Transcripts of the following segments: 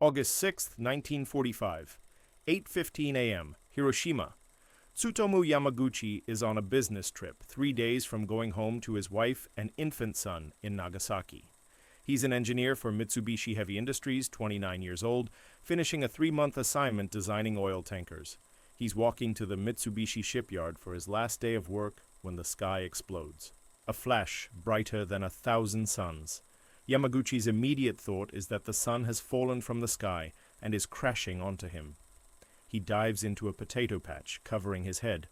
August 6, 1945, 8:15 a.m., Hiroshima. Tsutomu Yamaguchi is on a business trip 3 days from going home to his wife and infant son in Nagasaki. He's an engineer for Mitsubishi Heavy Industries, 29 years old, finishing a 3-month assignment designing oil tankers. He's walking to the Mitsubishi shipyard for his last day of work when the sky explodes. A flash brighter than 1,000 suns. Yamaguchi's immediate thought is that the sun has fallen from the sky and is crashing onto him. He dives into a potato patch, covering his head.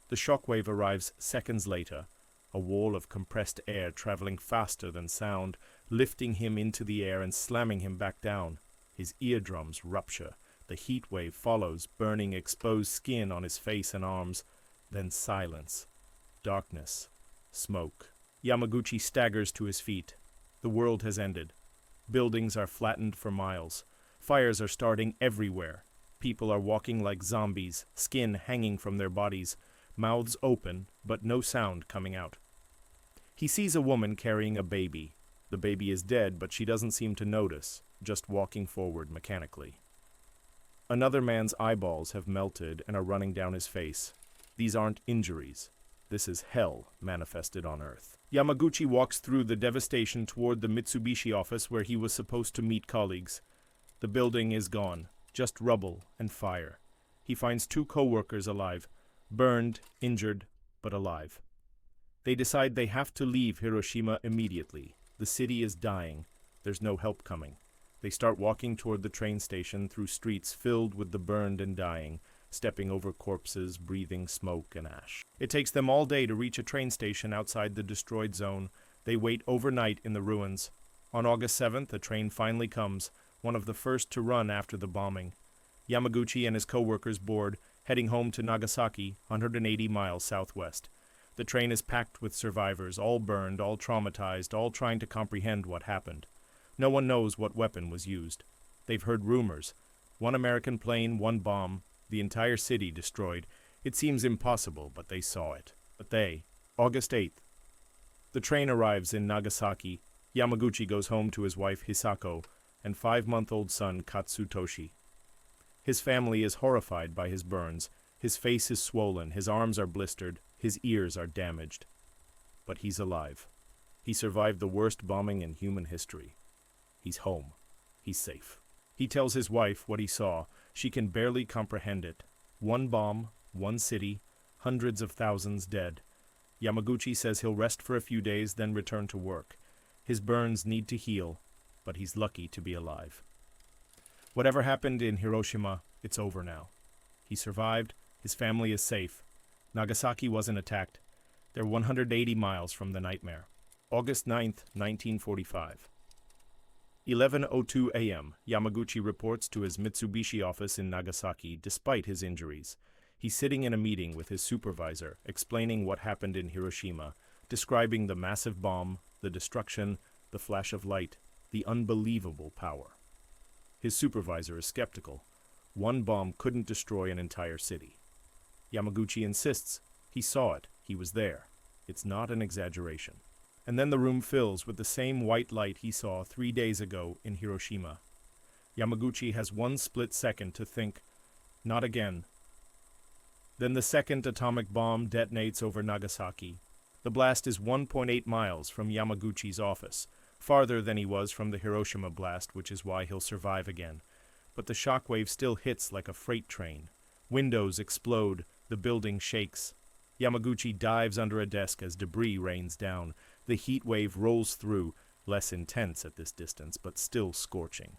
The shockwave arrives seconds later, a wall of compressed air traveling faster than sound, lifting him into the air and slamming him back down. His eardrums rupture. The heat wave follows, burning exposed skin on his face and arms. Then silence, darkness, smoke. Yamaguchi staggers to his feet. The world has ended. Buildings are flattened for miles. Fires are starting everywhere. People are walking like zombies, skin hanging from their bodies, mouths open, but no sound coming out. He sees a woman carrying a baby. The baby is dead, but she doesn't seem to notice, just walking forward mechanically. Another man's eyeballs have melted and are running down his face. These aren't injuries. This is hell manifested on Earth. Yamaguchi walks through the devastation toward the Mitsubishi office where he was supposed to meet colleagues. The building is gone, just rubble and fire. He finds 2 co-workers alive, burned, injured, but alive. They decide they have to leave Hiroshima immediately. The city is dying. There's no help coming. They start walking toward the train station through streets filled with the burned and dying, stepping over corpses, breathing smoke and ash. It takes them all day to reach a train station outside the destroyed zone. They wait overnight in the ruins. On August 7th, a train finally comes, one of the first to run after the bombing. Yamaguchi and his co-workers board, heading home to Nagasaki, 180 miles southwest. The train is packed with survivors, all burned, all traumatized, all trying to comprehend what happened. No one knows what weapon was used. They've heard rumors. 1 American plane, 1 bomb, the entire city destroyed. It seems impossible, but they saw it. August 8th. The train arrives in Nagasaki. Yamaguchi goes home to his wife Hisako and 5-month-old son Katsutoshi. His family is horrified by his burns. His face is swollen, his arms are blistered, his ears are damaged. But he's alive. He survived the worst bombing in human history. He's home. He's safe. He tells his wife what he saw. She can barely comprehend it. 1 bomb, 1 city, hundreds of thousands dead. Yamaguchi says he'll rest for a few days, then return to work. His burns need to heal, but he's lucky to be alive. Whatever happened in Hiroshima, it's over now. He survived. His family is safe. Nagasaki wasn't attacked. They're 180 miles from the nightmare. August 9th, 1945. 11:02 a.m., Yamaguchi reports to his Mitsubishi office in Nagasaki despite his injuries. He's sitting in a meeting with his supervisor, explaining what happened in Hiroshima, describing the massive bomb, the destruction, the flash of light, the unbelievable power. His supervisor is skeptical. 1 bomb couldn't destroy an entire city. Yamaguchi insists. He saw it. He was there. It's not an exaggeration. And then the room fills with the same white light he saw 3 days ago in Hiroshima. Yamaguchi has 1 split second to think, not again. Then the second atomic bomb detonates over Nagasaki. The blast is 1.8 miles from Yamaguchi's office, farther than he was from the Hiroshima blast, which is why he'll survive again. But the shockwave still hits like a freight train. Windows explode, the building shakes. Yamaguchi dives under a desk as debris rains down. The heat wave rolls through, less intense at this distance, but still scorching.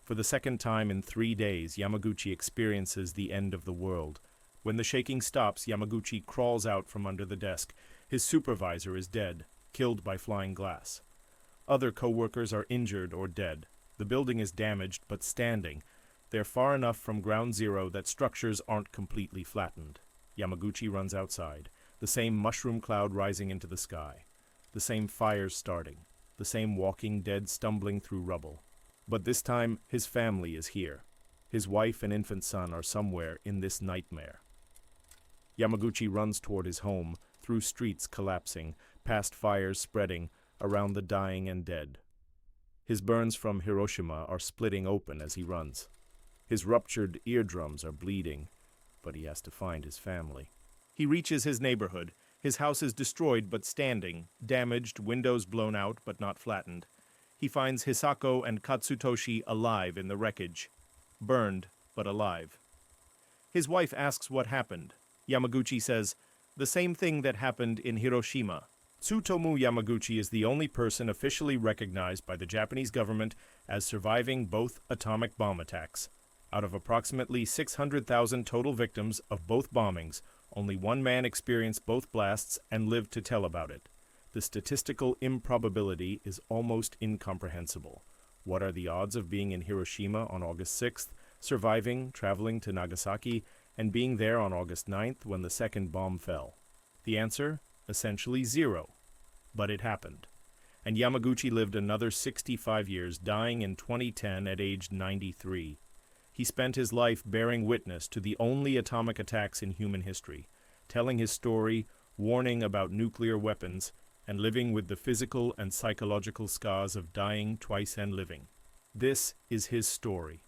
For the second time in 3 days, Yamaguchi experiences the end of the world. When the shaking stops, Yamaguchi crawls out from under the desk. His supervisor is dead, killed by flying glass. Other co-workers are injured or dead. The building is damaged, but standing. They're far enough from ground zero that structures aren't completely flattened. Yamaguchi runs outside, the same mushroom cloud rising into the sky. The same fires starting, the same walking dead stumbling through rubble. But this time, his family is here. His wife and infant son are somewhere in this nightmare. Yamaguchi runs toward his home, through streets collapsing, past fires spreading, around the dying and dead. His burns from Hiroshima are splitting open as he runs. His ruptured eardrums are bleeding, but he has to find his family. He reaches his neighborhood. His house is destroyed but standing, damaged, windows blown out but not flattened. He finds Hisako and Katsutoshi alive in the wreckage, burned but alive. His wife asks what happened. Yamaguchi says, "The same thing that happened in Hiroshima." Tsutomu Yamaguchi is the only person officially recognized by the Japanese government as surviving both atomic bomb attacks. Out of approximately 600,000 total victims of both bombings, only one man experienced both blasts and lived to tell about it. The statistical improbability is almost incomprehensible. What are the odds of being in Hiroshima on August 6th, surviving, traveling to Nagasaki, and being there on August 9th when the second bomb fell? The answer? Essentially zero. But it happened. And Yamaguchi lived another 65 years, dying in 2010 at age 93. He spent his life bearing witness to the only atomic attacks in human history, telling his story, warning about nuclear weapons, and living with the physical and psychological scars of dying twice and living. This is his story.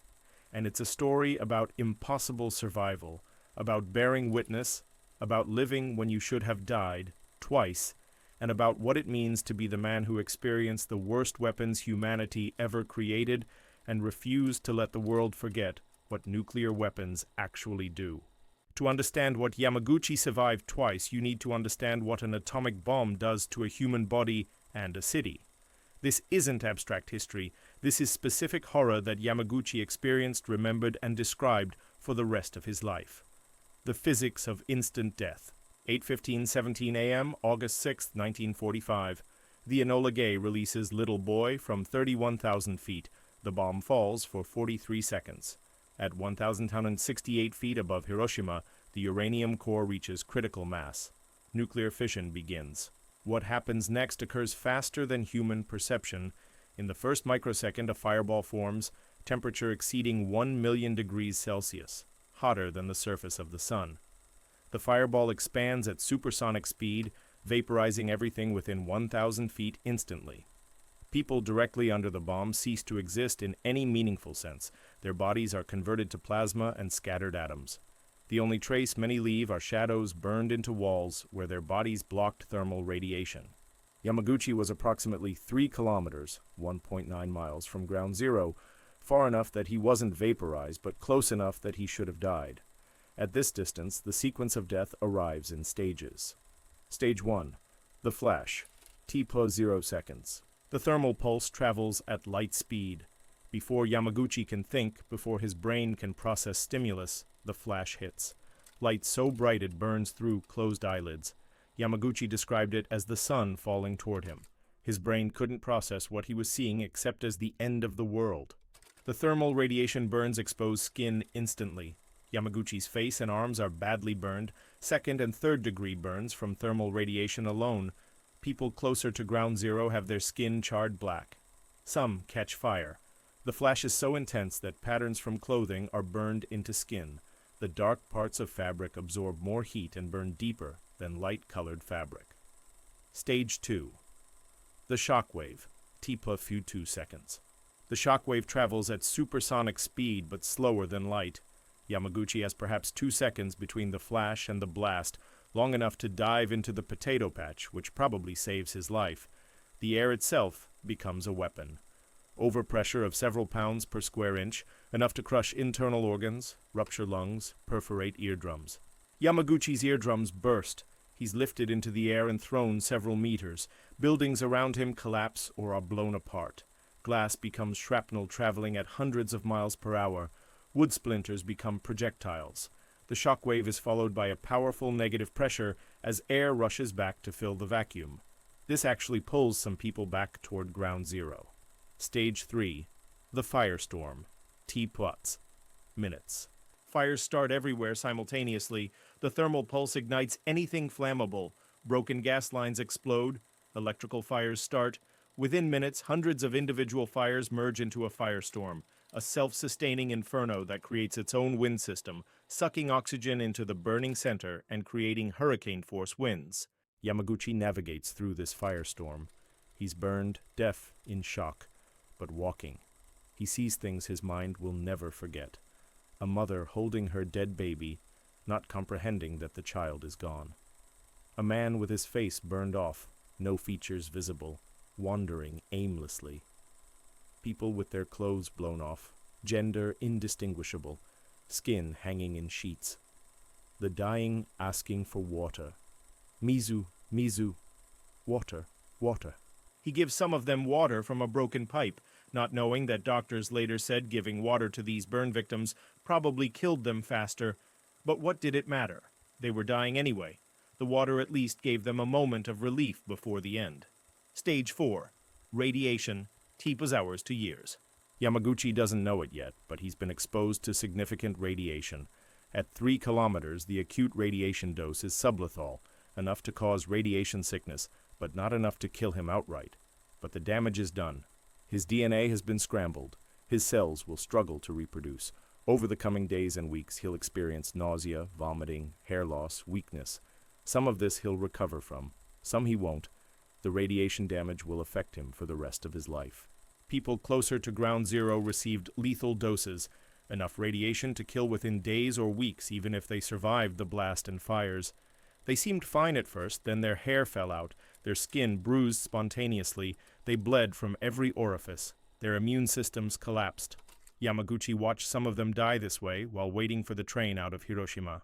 And it's a story about impossible survival, about bearing witness, about living when you should have died, twice, and about what it means to be the man who experienced the worst weapons humanity ever created and refused to let the world forget what nuclear weapons actually do. To understand what Yamaguchi survived twice, you need to understand what an atomic bomb does to a human body and a city. This isn't abstract history. This is specific horror that Yamaguchi experienced, remembered, and described for the rest of his life. The physics of instant death. 8:17 a.m., August 6, 1945. The Enola Gay releases Little Boy from 31,000 feet. The bomb falls for 43 seconds. At 1,068 feet above Hiroshima, the uranium core reaches critical mass. Nuclear fission begins. What happens next occurs faster than human perception. In the first microsecond, a fireball forms, temperature exceeding 1 million degrees Celsius, hotter than the surface of the sun. The fireball expands at supersonic speed, vaporizing everything within 1,000 feet instantly. People directly under the bomb cease to exist in any meaningful sense. Their bodies are converted to plasma and scattered atoms. The only trace many leave are shadows burned into walls where their bodies blocked thermal radiation. Yamaguchi was approximately 3 kilometers, 1.9 miles from ground zero, far enough that he wasn't vaporized, but close enough that he should have died. At this distance, the sequence of death arrives in stages. Stage 1. The flash. T+0 seconds. The thermal pulse travels at light speed. Before Yamaguchi can think, before his brain can process stimulus, the flash hits. Light so bright it burns through closed eyelids. Yamaguchi described it as the sun falling toward him. His brain couldn't process what he was seeing except as the end of the world. The thermal radiation burns expose skin instantly. Yamaguchi's face and arms are badly burned, second and third degree burns from thermal radiation alone. People closer to ground zero have their skin charred black. Some catch fire. The flash is so intense that patterns from clothing are burned into skin. The dark parts of fabric absorb more heat and burn deeper than light-colored fabric. Stage 2. The shock wave. T+2 seconds. The shock wave travels at supersonic speed but slower than light. Yamaguchi has perhaps 2 seconds between the flash and the blast, long enough to dive into the potato patch, which probably saves his life. The air itself becomes a weapon. Overpressure of several pounds per square inch, enough to crush internal organs, rupture lungs, perforate eardrums. Yamaguchi's eardrums burst. He's lifted into the air and thrown several meters. Buildings around him collapse or are blown apart. Glass becomes shrapnel traveling at hundreds of miles per hour. Wood splinters become projectiles. The shock wave is followed by a powerful negative pressure as air rushes back to fill the vacuum. This actually pulls some people back toward ground zero. Stage 3. The firestorm. T+. Minutes. Fires start everywhere simultaneously. The thermal pulse ignites anything flammable. Broken gas lines explode. Electrical fires start. Within minutes, hundreds of individual fires merge into a firestorm, a self-sustaining inferno that creates its own wind system, sucking oxygen into the burning center and creating hurricane-force winds. Yamaguchi navigates through this firestorm. He's burned, deaf, in shock. but walking. He sees things his mind will never forget. A mother holding her dead baby, not comprehending that the child is gone. A man with his face burned off, no features visible, wandering aimlessly. People with their clothes blown off, gender indistinguishable, skin hanging in sheets. The dying asking for water. Mizu, mizu, water, water. He gives some of them water from a broken pipe, not knowing that doctors later said giving water to these burn victims probably killed them faster. But what did it matter? They were dying anyway. The water at least gave them a moment of relief before the end. Stage 4. Radiation. Teepa's hours to years. Yamaguchi doesn't know it yet, but he's been exposed to significant radiation. At 3 kilometers, the acute radiation dose is sublethal, enough to cause radiation sickness, but not enough to kill him outright. But the damage is done. His DNA has been scrambled. His cells will struggle to reproduce. Over the coming days and weeks, he'll experience nausea, vomiting, hair loss, weakness. Some of this he'll recover from. Some he won't. The radiation damage will affect him for the rest of his life. People closer to ground zero received lethal doses, enough radiation to kill within days or weeks, even if they survived the blast and fires. They seemed fine at first, then their hair fell out, their skin bruised spontaneously, they bled from every orifice. Their immune systems collapsed. Yamaguchi watched some of them die this way while waiting for the train out of Hiroshima.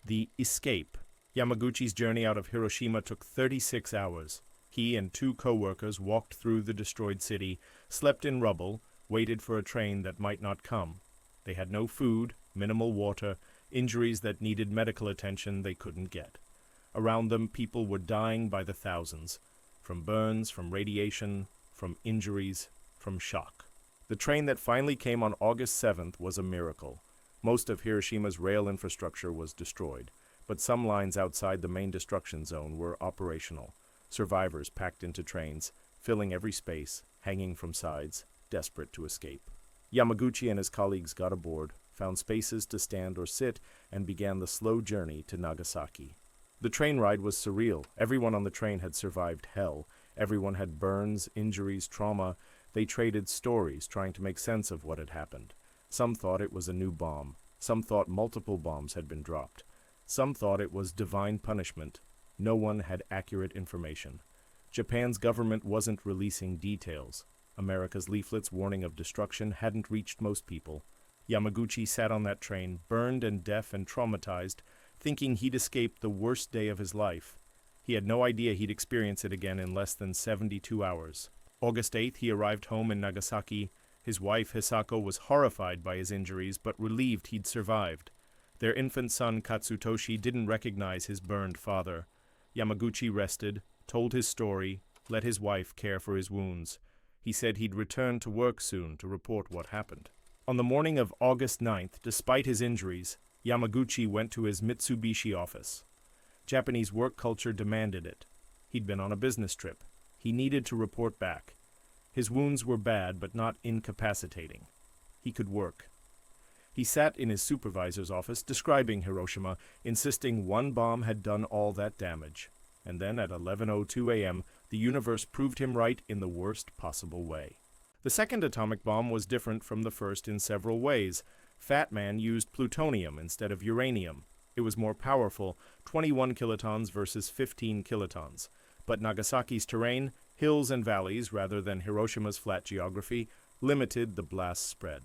The escape. Yamaguchi's journey out of Hiroshima took 36 hours. He and 2 co-workers walked through the destroyed city, slept in rubble, waited for a train that might not come. They had no food, minimal water, injuries that needed medical attention they couldn't get. Around them, people were dying by the thousands, from burns, from radiation, from injuries, from shock. The train that finally came on August 7th was a miracle. Most of Hiroshima's rail infrastructure was destroyed, but some lines outside the main destruction zone were operational. Survivors packed into trains, filling every space, hanging from sides, desperate to escape. Yamaguchi and his colleagues got aboard, found spaces to stand or sit, and began the slow journey to Nagasaki. The train ride was surreal. Everyone on the train had survived hell. Everyone had burns, injuries, trauma. They traded stories, trying to make sense of what had happened. Some thought it was a new bomb. Some thought multiple bombs had been dropped. Some thought it was divine punishment. No one had accurate information. Japan's government wasn't releasing details. America's leaflets warning of destruction hadn't reached most people. Yamaguchi sat on that train, burned and deaf and traumatized, thinking he'd escaped the worst day of his life. He had no idea he'd experience it again in less than 72 hours. August 8th, he arrived home in Nagasaki. His wife, Hisako, was horrified by his injuries, but relieved he'd survived. Their infant son, Katsutoshi, didn't recognize his burned father. Yamaguchi rested, told his story, let his wife care for his wounds. He said he'd return to work soon to report what happened. On the morning of August 9th, despite his injuries, Yamaguchi went to his Mitsubishi office. Japanese work culture demanded it. He'd been on a business trip. He needed to report back. His wounds were bad, but not incapacitating. He could work. He sat in his supervisor's office describing Hiroshima, insisting one bomb had done all that damage. And then at 11:02 a.m., the universe proved him right in the worst possible way. The second atomic bomb was different from the first in several ways. Fat Man used plutonium instead of uranium. It was more powerful, 21 kilotons versus 15 kilotons. But Nagasaki's terrain, hills and valleys rather than Hiroshima's flat geography, limited the blast's spread.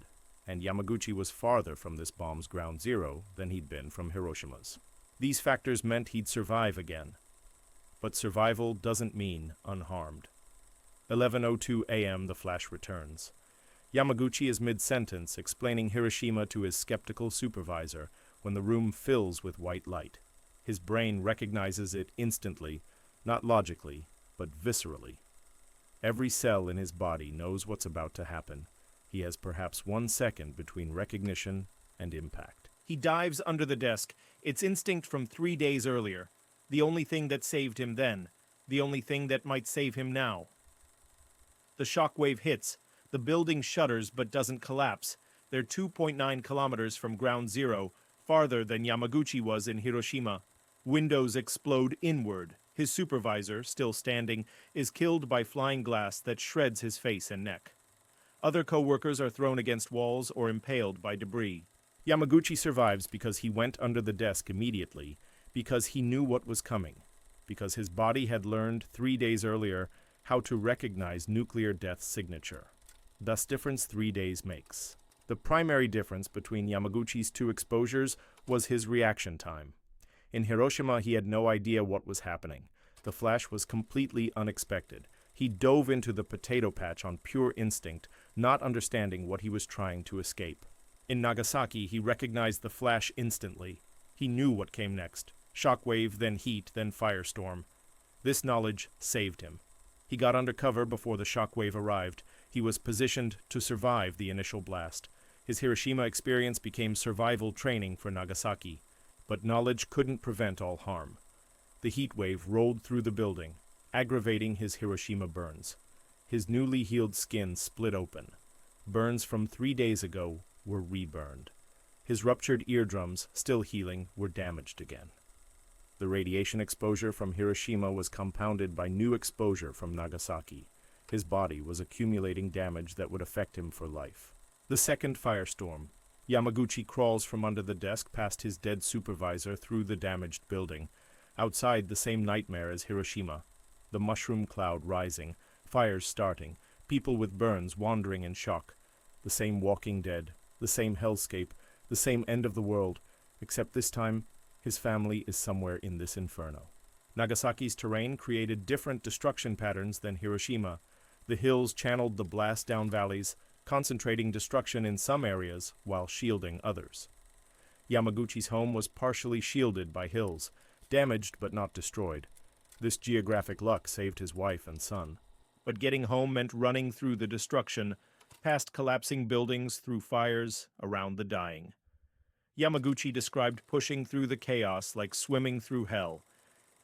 And Yamaguchi was farther from this bomb's ground zero than he'd been from Hiroshima's. These factors meant he'd survive again. But survival doesn't mean unharmed. 11:02 a.m. the flash returns. Yamaguchi is mid-sentence explaining Hiroshima to his skeptical supervisor when the room fills with white light. His brain recognizes it instantly, not logically, but viscerally. Every cell in his body knows what's about to happen. He has perhaps 1 second between recognition and impact. He dives under the desk. It's instinct from 3 days earlier. The only thing that saved him then. The only thing that might save him now. The shockwave hits. The building shudders but doesn't collapse. They're 2.9 kilometers from ground zero, farther than Yamaguchi was in Hiroshima. Windows explode inward. His supervisor, still standing, is killed by flying glass that shreds his face and neck. Other co-workers are thrown against walls or impaled by debris. Yamaguchi survives because he went under the desk immediately, because he knew what was coming, because his body had learned 3 days earlier how to recognize nuclear death signature. Thus difference 3 days makes. The primary difference between Yamaguchi's two exposures was his reaction time. In Hiroshima, he had no idea what was happening. The flash was completely unexpected. He dove into the potato patch on pure instinct, not understanding what he was trying to escape. In Nagasaki, he recognized the flash instantly. He knew what came next. Shockwave, then heat, then firestorm. This knowledge saved him. He got under cover before the shockwave arrived. He was positioned to survive the initial blast. His Hiroshima experience became survival training for Nagasaki. But knowledge couldn't prevent all harm. The heat wave rolled through the building, aggravating his Hiroshima burns. His newly healed skin split open. Burns from 3 days ago were reburned. His ruptured eardrums, still healing, were damaged again. The radiation exposure from Hiroshima was compounded by new exposure from Nagasaki. His body was accumulating damage that would affect him for life. The second firestorm. Yamaguchi crawls from under the desk past his dead supervisor through the damaged building. Outside, the same nightmare as Hiroshima. The mushroom cloud rising, fires starting, people with burns wandering in shock. The same Walking Dead, the same hellscape, the same end of the world, except this time, his family is somewhere in this inferno. Nagasaki's terrain created different destruction patterns than Hiroshima. The hills channeled the blast down valleys, concentrating destruction in some areas while shielding others. Yamaguchi's home was partially shielded by hills, damaged but not destroyed. This geographic luck saved his wife and son. But getting home meant running through the destruction, past collapsing buildings, through fires, around the dying. Yamaguchi described pushing through the chaos like swimming through hell,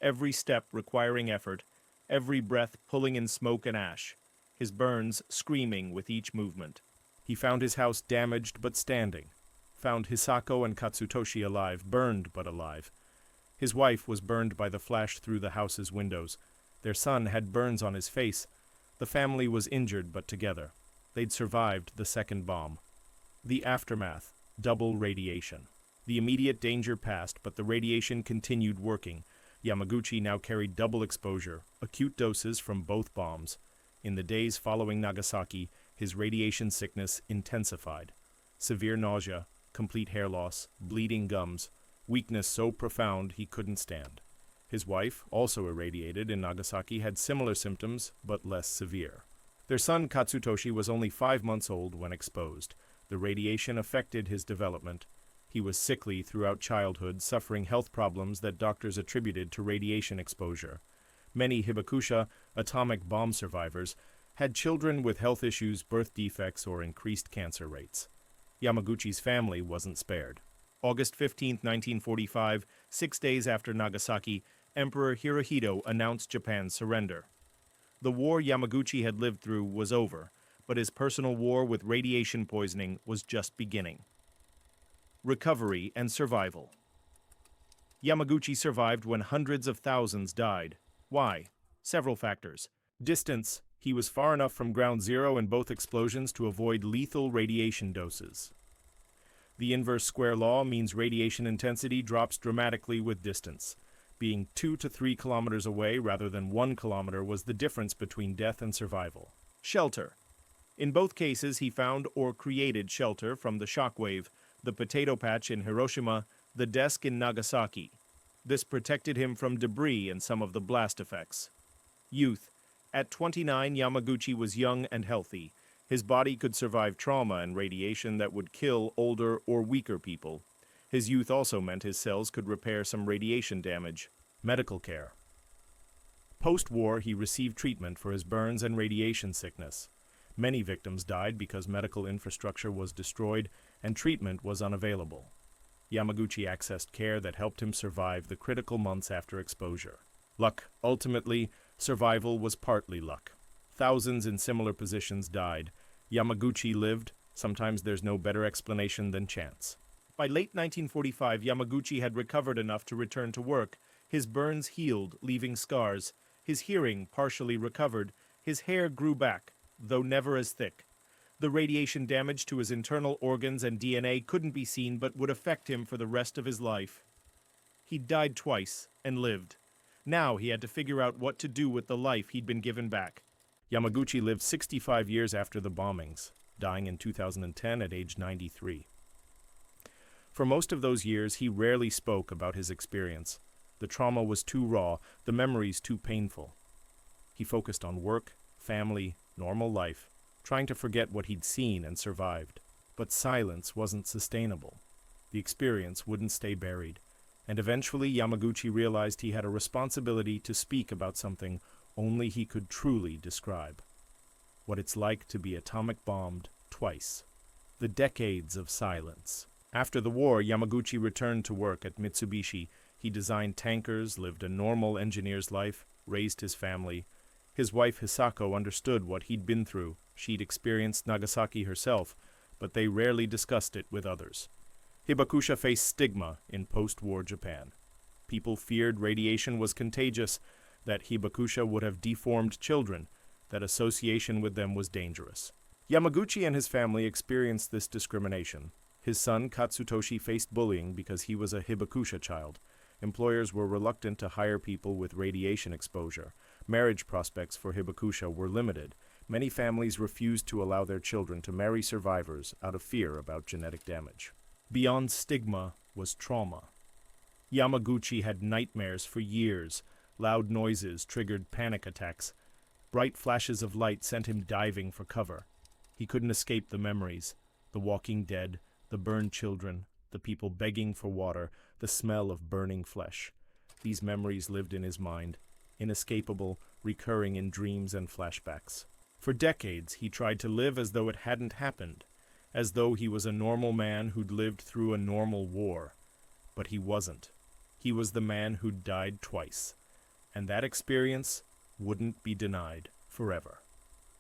every step requiring effort, every breath pulling in smoke and ash, his burns screaming with each movement. He found his house damaged but standing, found Hisako and Katsutoshi alive, burned but alive. His wife was burned by the flash through the house's windows. Their son had burns on his face. The family was injured but together. They'd survived the second bomb. The aftermath, double radiation. The immediate danger passed, but the radiation continued working. Yamaguchi now carried double exposure, acute doses from both bombs. In the days following Nagasaki, his radiation sickness intensified. Severe nausea, complete hair loss, bleeding gums, weakness so profound he couldn't stand. His wife, also irradiated in Nagasaki, had similar symptoms, but less severe. Their son Katsutoshi was only 5 months old when exposed. The radiation affected his development. He was sickly throughout childhood, suffering health problems that doctors attributed to radiation exposure. Many Hibakusha, atomic bomb survivors, had children with health issues, birth defects, or increased cancer rates. Yamaguchi's family wasn't spared. August 15, 1945, 6 days after Nagasaki, Emperor Hirohito announced Japan's surrender. The war Yamaguchi had lived through was over, but his personal war with radiation poisoning was just beginning. Recovery and survival. Yamaguchi survived when hundreds of thousands died. Why? Several factors. Distance. He was far enough from ground zero in both explosions to avoid lethal radiation doses. The inverse square law means radiation intensity drops dramatically with distance. Being 2 to 3 kilometers away rather than 1 kilometer was the difference between death and survival. Shelter. In both cases, he found or created shelter from the shockwave, the potato patch in Hiroshima, the desk in Nagasaki. This protected him from debris and some of the blast effects. Youth. At 29, Yamaguchi was young and healthy. His body could survive trauma and radiation that would kill older or weaker people. His youth also meant his cells could repair some radiation damage. Medical care. Post-war, he received treatment for his burns and radiation sickness. Many victims died because medical infrastructure was destroyed and treatment was unavailable. Yamaguchi accessed care that helped him survive the critical months after exposure. Luck. Ultimately, survival was partly luck. Thousands in similar positions died. Yamaguchi lived. Sometimes there's no better explanation than chance. By late 1945, Yamaguchi had recovered enough to return to work. His burns healed, leaving scars. His hearing partially recovered. His hair grew back, though never as thick. The radiation damage to his internal organs and DNA couldn't be seen but would affect him for the rest of his life. He'd died twice and lived. Now he had to figure out what to do with the life he'd been given back. Yamaguchi lived 65 years after the bombings, dying in 2010 at age 93. For most of those years, he rarely spoke about his experience. The trauma was too raw, the memories too painful. He focused on work, family, normal life, trying to forget what he'd seen and survived. But silence wasn't sustainable. The experience wouldn't stay buried. And eventually Yamaguchi realized he had a responsibility to speak about something only he could truly describe. What it's like to be atomic bombed twice. The decades of silence. After the war, Yamaguchi returned to work at Mitsubishi. He designed tankers, lived a normal engineer's life, raised his family. His wife Hisako understood what he'd been through. She'd experienced Nagasaki herself, but they rarely discussed it with others. Hibakusha faced stigma in post-war Japan. People feared radiation was contagious, that hibakusha would have deformed children, that association with them was dangerous. Yamaguchi and his family experienced this discrimination. His son Katsutoshi faced bullying because he was a hibakusha child. Employers were reluctant to hire people with radiation exposure. Marriage prospects for hibakusha were limited. Many families refused to allow their children to marry survivors out of fear about genetic damage. Beyond stigma was trauma. Yamaguchi had nightmares for years. Loud noises triggered panic attacks. Bright flashes of light sent him diving for cover. He couldn't escape the memories. The walking dead, the burned children, the people begging for water, the smell of burning flesh. These memories lived in his mind, inescapable, recurring in dreams and flashbacks. For decades, he tried to live as though it hadn't happened, as though he was a normal man who'd lived through a normal war. But he wasn't. He was the man who'd died twice. And that experience wouldn't be denied forever.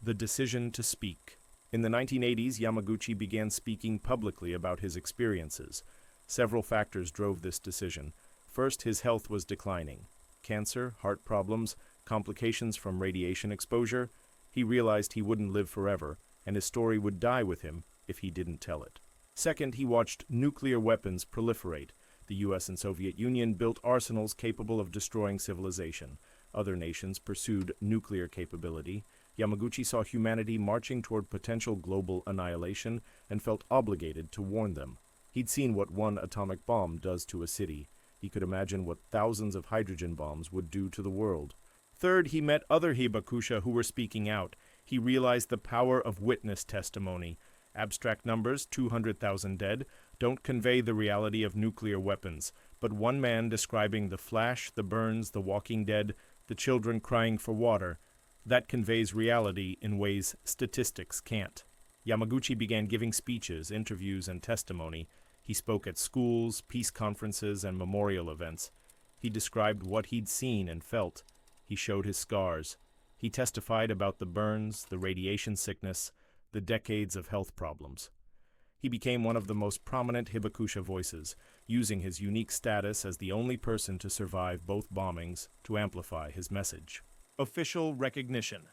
The decision to speak. In the 1980s, Yamaguchi began speaking publicly about his experiences. Several factors drove this decision. First, his health was declining. Cancer, heart problems, complications from radiation exposure. He realized he wouldn't live forever, and his story would die with him if he didn't tell it. Second, he watched nuclear weapons proliferate. The US and Soviet Union built arsenals capable of destroying civilization. Other nations pursued nuclear capability. Yamaguchi saw humanity marching toward potential global annihilation and felt obligated to warn them. He'd seen what one atomic bomb does to a city. He could imagine what thousands of hydrogen bombs would do to the world. Third, he met other hibakusha who were speaking out. He realized the power of witness testimony. Abstract numbers, 200,000 dead, don't convey the reality of nuclear weapons, but one man describing the flash, the burns, the walking dead, the children crying for water, that conveys reality in ways statistics can't. Yamaguchi began giving speeches, interviews, and testimony. He spoke at schools, peace conferences, and memorial events. He described what he'd seen and felt. He showed his scars. He testified about the burns, the radiation sickness, the decades of health problems. He became one of the most prominent hibakusha voices, using his unique status as the only person to survive both bombings to amplify his message. Official recognition.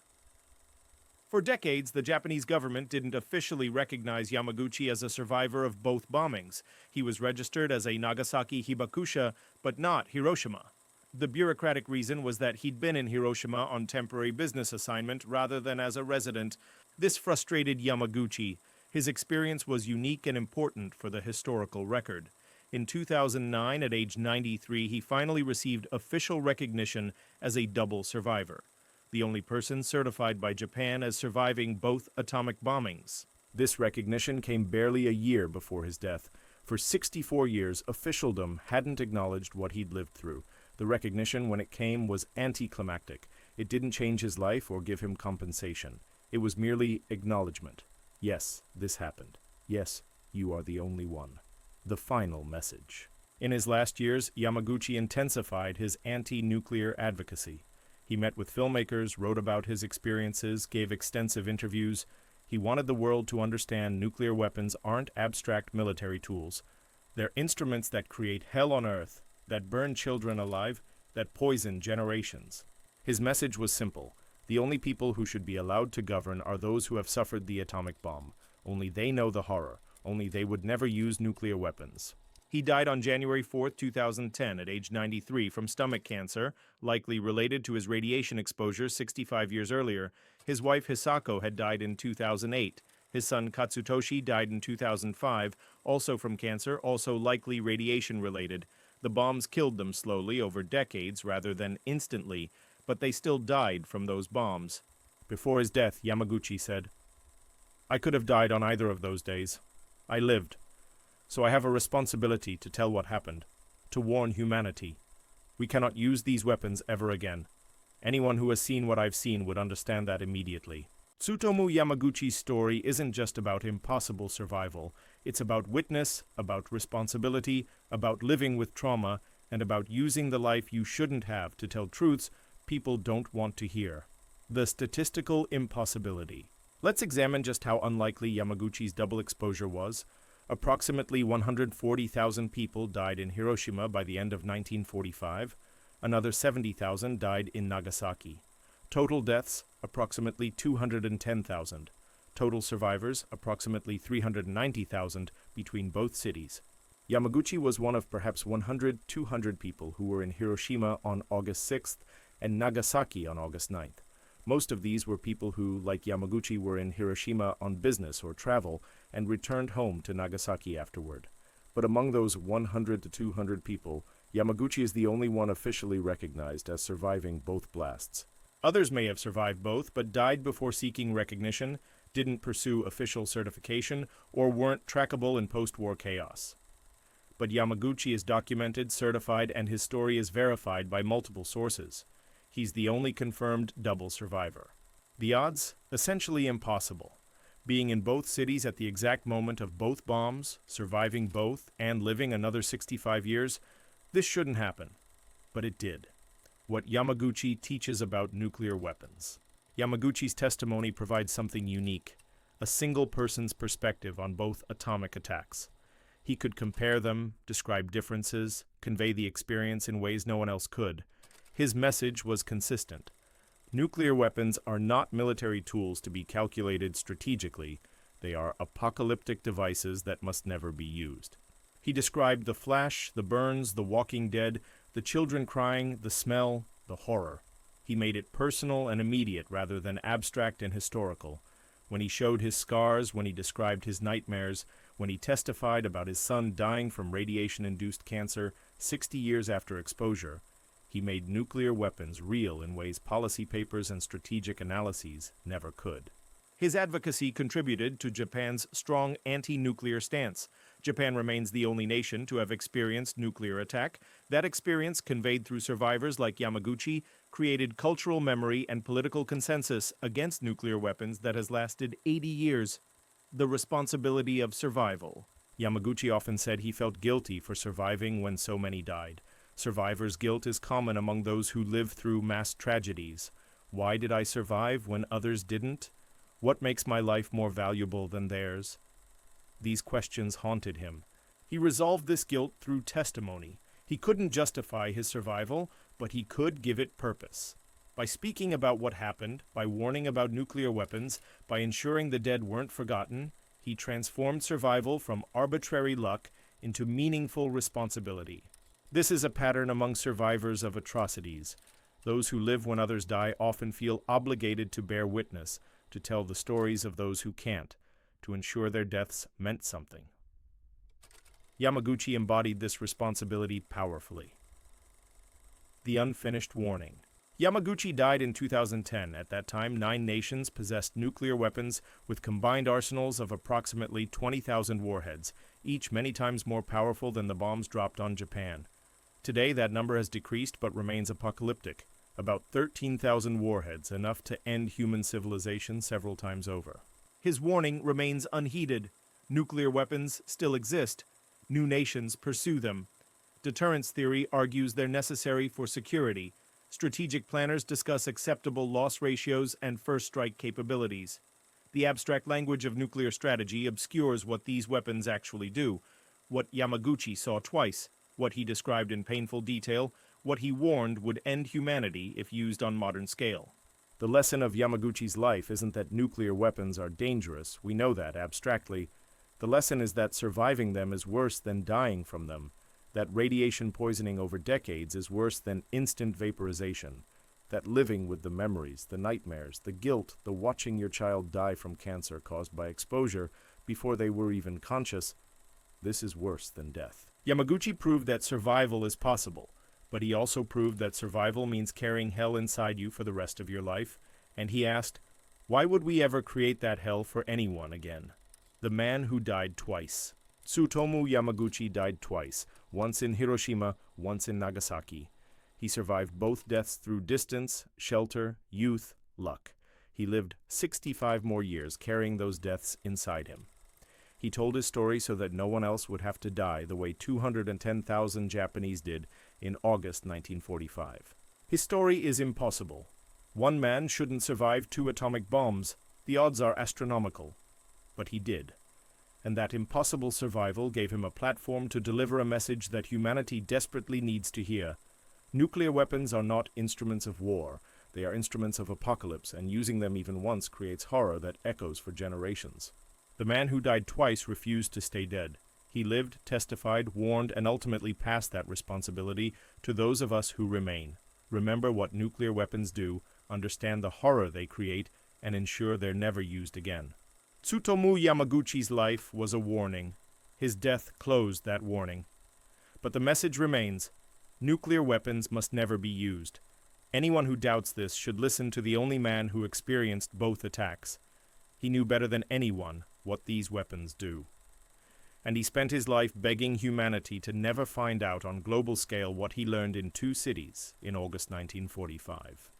For decades, the Japanese government didn't officially recognize Yamaguchi as a survivor of both bombings. He was registered as a Nagasaki hibakusha, but not Hiroshima. The bureaucratic reason was that he'd been in Hiroshima on temporary business assignment rather than as a resident. This frustrated Yamaguchi. His experience was unique and important for the historical record. In 2009, at age 93, he finally received official recognition as a double survivor, the only person certified by Japan as surviving both atomic bombings. This recognition came barely a year before his death. For 64 years, officialdom hadn't acknowledged what he'd lived through. The recognition, when it came, was anticlimactic. It didn't change his life or give him compensation. It was merely acknowledgement. Yes, this happened. Yes, you are the only one. The final message. In his last years, Yamaguchi intensified his anti-nuclear advocacy. He met with filmmakers, wrote about his experiences, gave extensive interviews. He wanted the world to understand nuclear weapons aren't abstract military tools. They're instruments that create hell on earth, that burn children alive, that poison generations. His message was simple. The only people who should be allowed to govern are those who have suffered the atomic bomb. Only they know the horror. Only they would never use nuclear weapons. He died on January 4, 2010, at age 93 from stomach cancer, likely related to his radiation exposure 65 years earlier. His wife Hisako had died in 2008. His son Katsutoshi died in 2005, also from cancer, also likely radiation-related. The bombs killed them slowly over decades rather than instantly, but they still died from those bombs. Before his death, Yamaguchi said, "I could have died on either of those days. I lived. So I have a responsibility to tell what happened, to warn humanity. We cannot use these weapons ever again. Anyone who has seen what I've seen would understand that immediately." Tsutomu Yamaguchi's story isn't just about impossible survival. It's about witness, about responsibility, about living with trauma, and about using the life you shouldn't have to tell truths people don't want to hear. The statistical impossibility. Let's examine just how unlikely Yamaguchi's double exposure was. Approximately 140,000 people died in Hiroshima by the end of 1945. Another 70,000 died in Nagasaki. Total deaths, approximately 210,000. Total survivors, approximately 390,000 between both cities. Yamaguchi was one of perhaps 100-200 people who were in Hiroshima on August 6th and Nagasaki on August 9th. Most of these were people who, like Yamaguchi, were in Hiroshima on business or travel and returned home to Nagasaki afterward. But among those 100 to 200 people, Yamaguchi is the only one officially recognized as surviving both blasts. Others may have survived both, but died before seeking recognition, didn't pursue official certification, or weren't trackable in post-war chaos. But Yamaguchi is documented, certified, and his story is verified by multiple sources. He's the only confirmed double survivor. The odds? Essentially impossible. Being in both cities at the exact moment of both bombs, surviving both, and living another 65 years, this shouldn't happen. But it did. What Yamaguchi teaches about nuclear weapons. Yamaguchi's testimony provides something unique, a single person's perspective on both atomic attacks. He could compare them, describe differences, convey the experience in ways no one else could. His message was consistent. Nuclear weapons are not military tools to be calculated strategically. They are apocalyptic devices that must never be used. He described the flash, the burns, the walking dead, the children crying, the smell, the horror. He made it personal and immediate rather than abstract and historical. When he showed his scars, when he described his nightmares, when he testified about his son dying from radiation-induced cancer 60 years after exposure, he made nuclear weapons real in ways policy papers and strategic analyses never could. His advocacy contributed to Japan's strong anti-nuclear stance. Japan remains the only nation to have experienced nuclear attack. That experience, conveyed through survivors like Yamaguchi, created cultural memory and political consensus against nuclear weapons that has lasted 80 years. The responsibility of survival. Yamaguchi often said he felt guilty for surviving when so many died. Survivor's guilt is common among those who live through mass tragedies. Why did I survive when others didn't? What makes my life more valuable than theirs? These questions haunted him. He resolved this guilt through testimony. He couldn't justify his survival, but he could give it purpose. By speaking about what happened, by warning about nuclear weapons, by ensuring the dead weren't forgotten, he transformed survival from arbitrary luck into meaningful responsibility. This is a pattern among survivors of atrocities. Those who live when others die often feel obligated to bear witness, to tell the stories of those who can't, to ensure their deaths meant something. Yamaguchi embodied this responsibility powerfully. The unfinished warning. Yamaguchi died in 2010. At that time, 9 nations possessed nuclear weapons with combined arsenals of approximately 20,000 warheads, each many times more powerful than the bombs dropped on Japan. Today, that number has decreased but remains apocalyptic. About 13,000 warheads, enough to end human civilization several times over. His warning remains unheeded. Nuclear weapons still exist. New nations pursue them. Deterrence theory argues they're necessary for security. Strategic planners discuss acceptable loss ratios and first strike capabilities. The abstract language of nuclear strategy obscures what these weapons actually do, what Yamaguchi saw twice, what he described in painful detail, what he warned would end humanity if used on modern scale. The lesson of Yamaguchi's life isn't that nuclear weapons are dangerous, we know that abstractly. The lesson is that surviving them is worse than dying from them, that radiation poisoning over decades is worse than instant vaporization, that living with the memories, the nightmares, the guilt, the watching your child die from cancer caused by exposure before they were even conscious, this is worse than death. Yamaguchi proved that survival is possible, but he also proved that survival means carrying hell inside you for the rest of your life, and he asked, why would we ever create that hell for anyone again? The man who died twice. Tsutomu Yamaguchi died twice, once in Hiroshima, once in Nagasaki. He survived both deaths through distance, shelter, youth, luck. He lived 65 more years carrying those deaths inside him. He told his story so that no one else would have to die the way 210,000 Japanese did in August 1945. His story is impossible. One man shouldn't survive 2 atomic bombs. The odds are astronomical. But he did. And that impossible survival gave him a platform to deliver a message that humanity desperately needs to hear. Nuclear weapons are not instruments of war. They are instruments of apocalypse, and using them even once creates horror that echoes for generations. The man who died twice refused to stay dead. He lived, testified, warned, and ultimately passed that responsibility to those of us who remain. Remember what nuclear weapons do, understand the horror they create, and ensure they're never used again. Tsutomu Yamaguchi's life was a warning. His death closed that warning. But the message remains: nuclear weapons must never be used. Anyone who doubts this should listen to the only man who experienced both attacks. He knew better than anyone what these weapons do. And he spent his life begging humanity to never find out on global scale what he learned in 2 cities in August 1945.